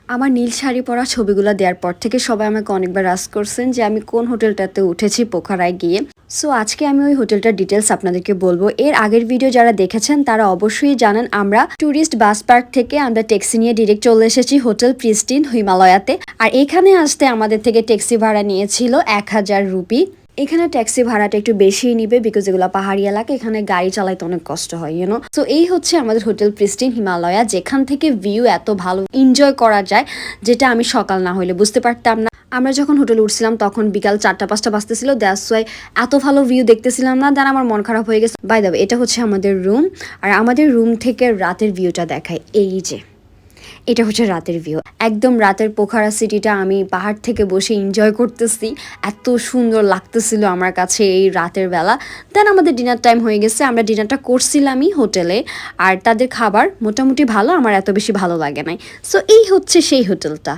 আমার নীল শাড়ি পরা ছবিগুলো দেওয়ার পর থেকে সবাই আমাকে অনেকবার আস্ক করছেন যে আমি কোন হোটেলটাতে উঠেছি পোখারায় গিয়ে। সো আজকে আমি ওই হোটেলটার ডিটেলস আপনাদেরকে বলবো। এর আগের ভিডিও যারা দেখেছেন তারা অবশ্যই জানেন আমরা ট্যুরিস্ট বাস পার্ক থেকে আমরা ট্যাক্সি নিয়ে ডিরেক্ট চলে এসেছি হোটেল প্রিস্টিন হিমালয়াতে। আর এখানে আসতে আমাদের থেকে ট্যাক্সি ভাড়া নিয়েছিল 1000 রুপি। এখানে ট্যাক্সি ভাড়াটা একটু বেশিই নিবে বিকজ এগুলো পাহাড়ি এলাকা, এখানে গাড়ি চালাইতে অনেক কষ্ট হয় ইউনো। তো এই হচ্ছে আমাদের হোটেল প্রিস্টিন হিমালয়া, যেখান থেকে ভিউ এত ভালো এনজয় করা যায় যেটা আমি সকাল না হইলে বুঝতে পারতাম না। আমরা যখন হোটেলে উঠছিলাম তখন বিকাল 4টা-5টা বাজতেছিল, দ্যাটস ওয়াই এত ভালো ভিউ দেখতেছিলাম না, দেন আমার মন খারাপ হয়ে গেছে। বাই দ্য ওয়ে, এটা হচ্ছে আমাদের রুম, আর আমাদের রুম থেকে রাতের ভিউটা দেখায়। এই যে এটা হচ্ছে রাতের ভিউ, একদম রাতের পোখারা সিটিটা আমি পাহাড় থেকে বসে এনজয় করতেছি। এত সুন্দর লাগতেছিল আমার কাছে এই রাতের বেলা। দেন আমাদের ডিনার টাইম হয়ে গেছে, আমরা ডিনারটা করছিলামই হোটেলে, আর তাদের খাবার মোটামুটি ভালো, আমার এত বেশি ভালো লাগে নাই। সো এই হচ্ছে সেই হোটেলটা।